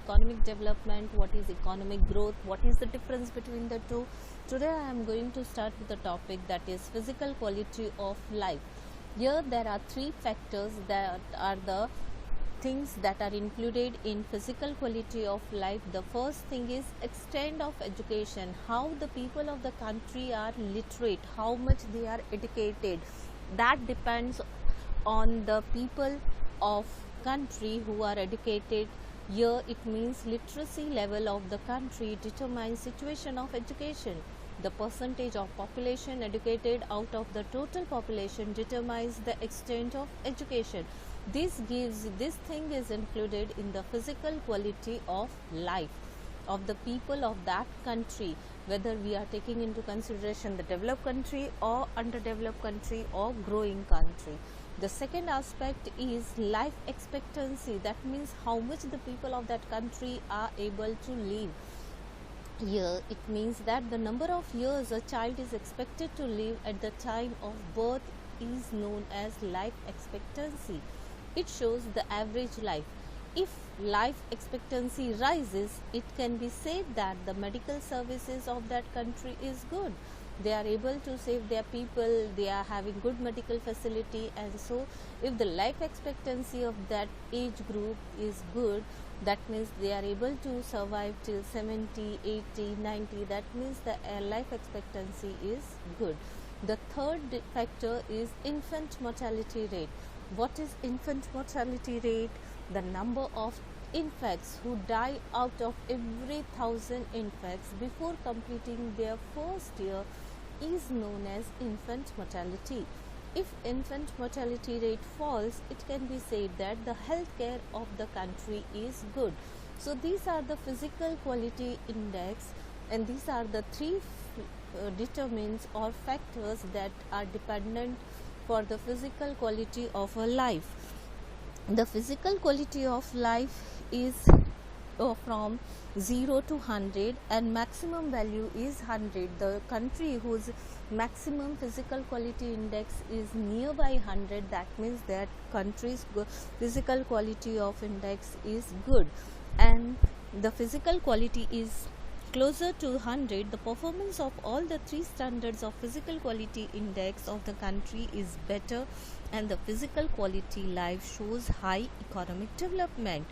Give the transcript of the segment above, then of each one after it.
economic development, what is economic growth, what is the difference between the two. Today I am going to start with the topic that is physical quality of life. Here there are three factors that are the things that are included in physical quality of life. The first thing is extent of education, how the people of the country are literate, how much they are educated. That depends on the people of country who are educated. Here it means literacy level of the country determines situation of education. The percentage of population educated out of the total population determines the extent of education. This thing is included in the physical quality of life of the people of that country, whether we are taking into consideration the developed country or underdeveloped country or growing country. The second aspect is life expectancy. That means how much the people of that country are able to live. Here it means that the number of years a child is expected to live at the time of birth is known as life expectancy. It shows the average life. If life expectancy rises, it can be said that the medical services of that country is good. They are able to save their people, they are having good medical facility, and so if the life expectancy of that age group is good, that means they are able to survive till 70, 80, 90. That means the life expectancy is good. The third factor is infant mortality rate. What is infant mortality rate? The number of infants who die out of every 1,000 infants before completing their first year is known as infant mortality. If infant mortality rate falls, it can be said that the healthcare of the country is good. So these are the physical quality index, and these are the three determinants or factors that are dependent for the physical quality of a life. The physical quality of life is from 0 to 100, and maximum value is 100. The country whose maximum physical quality index is nearby 100, that means that country's physical quality of index is good. And the physical quality is closer to 100, the performance of all the three standards of physical quality index of the country is better, and the physical quality life shows high economic development.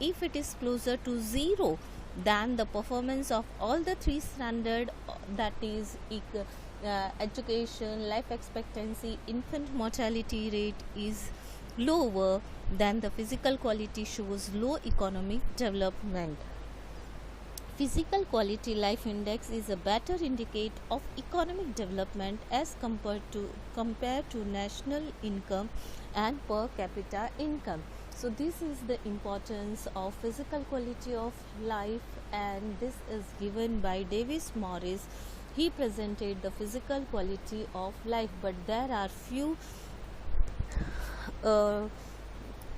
If it is closer to 0, then the performance of all the three standards, that is education, life expectancy, infant mortality rate, is lower, then the physical quality shows low economic development. Physical quality life index is a better indicator of economic development as compared to national income and per capita income. So this is the importance of physical quality of life, and this is given by Davis Morris. He presented the physical quality of life, but there are few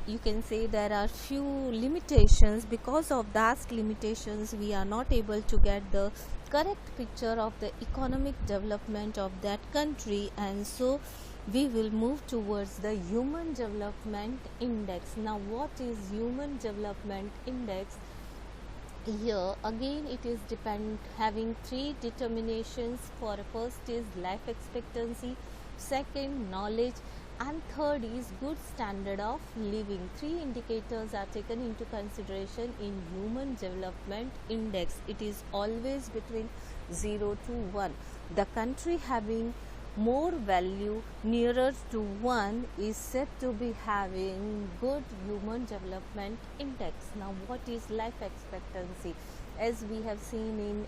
you can say there are few limitations. Because of that limitations, we are not able to get the correct picture of the economic development of that country, and so we will move towards the human development index. Now what is human development index? Here again it is having three determinations. For first is life expectancy, second knowledge, and third is good standard of living. Three indicators are taken into consideration in human development index. It is always between 0 to 1. The country having more value nearer to 1 is said to be having good human development index. Now what is life expectancy? As we have seen in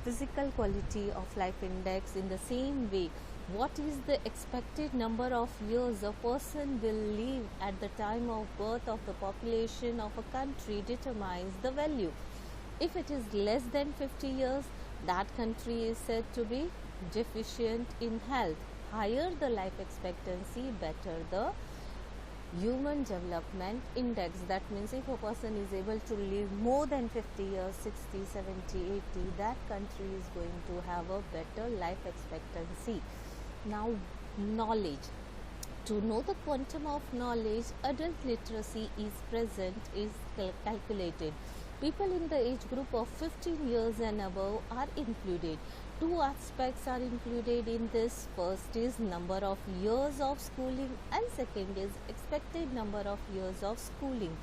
physical quality of life index, in the same way, what is the expected number of years a person will live at the time of birth of the population of a country determines the value. If it is less than 50 years, that country is said to be deficient in health. Higher the life expectancy, better the human development index. That means if a person is able to live more than 50 years, 60, 70, 80, that country is going to have a better life expectancy. Now knowledge. To know the quantum of knowledge adult literacy is present is calculated. People in the age group of 15 years and above are included. Two aspects are included in this. First is number of years of schooling and second is expected number of years of schooling.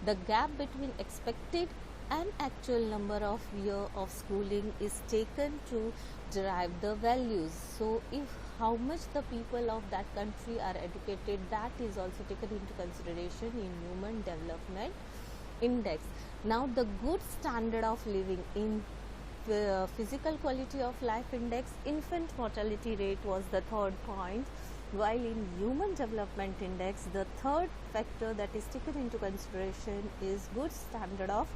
The gap between expected and actual number of year of schooling is taken to derive the values. So if how much the people of that country are educated, that is also taken into consideration in human development index. Now the good standard of living in physical quality of life index, infant mortality rate was the third point, while in human development index the third factor that is taken into consideration is good standard of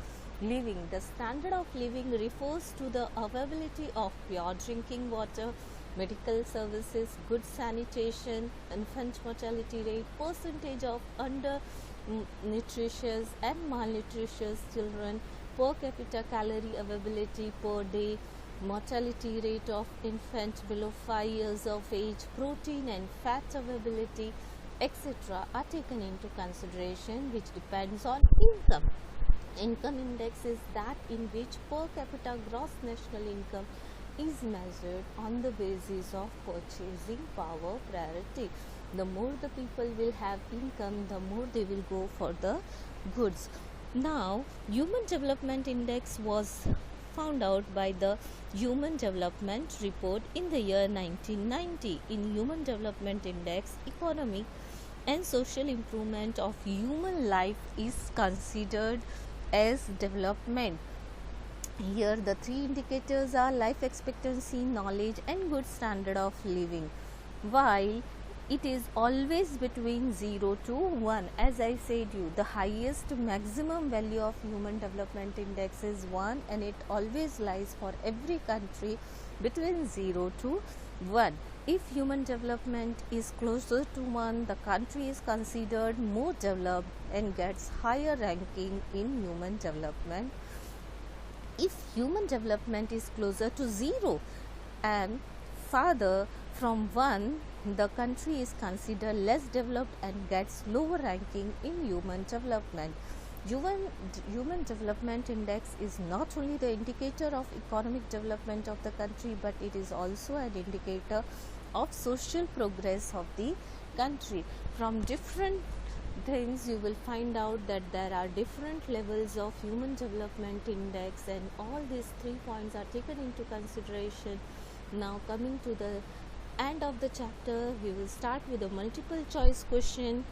living. The standard of living refers to the availability of pure drinking water, medical services, good sanitation, infant mortality rate, percentage of nutritious and malnutritious children, per capita calorie availability per day, mortality rate of infants below 5 years of age, protein and fat availability, etc. are taken into consideration, which depends on income. Income index is that in which per capita gross national income is measured on the basis of purchasing power priority. The more the people will have income, the more they will go for the goods. Now, Human Development Index was found out by the Human Development Report in the year 1990. In Human Development Index, economic and social improvement of human life is considered as development. Here the three indicators are life expectancy, knowledge and good standard of living. While it is always between 0 to 1, as I said you, the highest maximum value of human development index is 1 and it always lies for every country between 0 to 1. If human development is closer to 1, the country is considered more developed and gets higher ranking in human development. If human development is closer to 0 and farther from 1, the country is considered less developed and gets lower ranking in human development. Human Development Index is not only the indicator of economic development of the country, but it is also an indicator of social progress of the country. From different things you will find out that there are different levels of Human Development Index, and all these 3 points are taken into consideration. Now coming to the end of the chapter, we will start with a multiple choice question.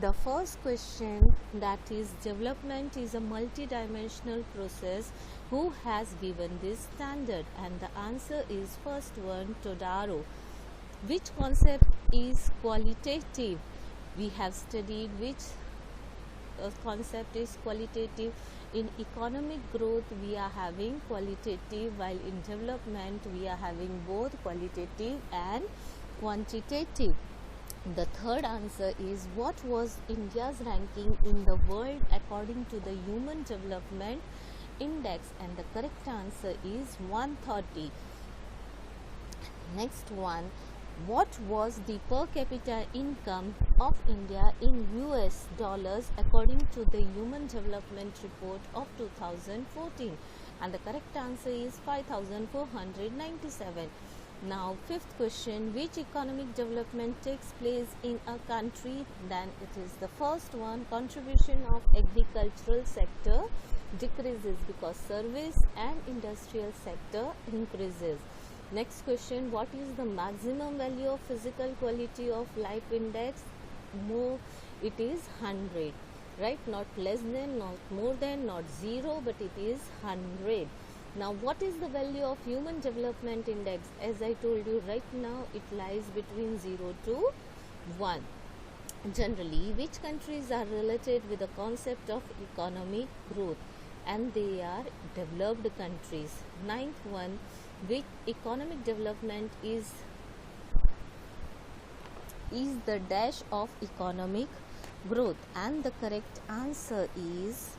The first question, that is, development is a multi-dimensional process. Who has given this standard? And the answer is first one, Todaro. Which concept is qualitative? We have studied which concept is qualitative. In economic growth we are having qualitative, while in development we are having both qualitative and quantitative. The third answer is, what was India's ranking in the world according to the Human Development Index? And the correct answer is 130. Next one, what was the per capita income of India in US dollars according to the Human Development Report of 2014? And the correct answer is 5,497. Now fifth question, which economic development takes place in a country? Then it is the first one, contribution of agricultural sector decreases because service and industrial sector increases. Next question, what is the maximum value of physical quality of life index? More, it is 100, right? Not less than, not more than, not 0, but it is 100. Now what is the value of Human Development Index? As I told you, right now it lies between 0 to 1. Generally, which countries are related with the concept of economic growth? And they are developed countries. Ninth one, which economic development is the dash of economic growth? And the correct answer is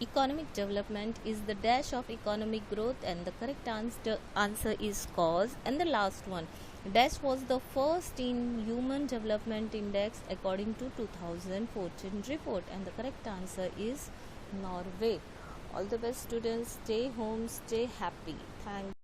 economic development is the dash of economic growth, and the correct answer is cause. And the last one, dash was the first in human development index according to 2014 report, and the correct answer is Norway. All the best students, stay home, stay happy. Thanks.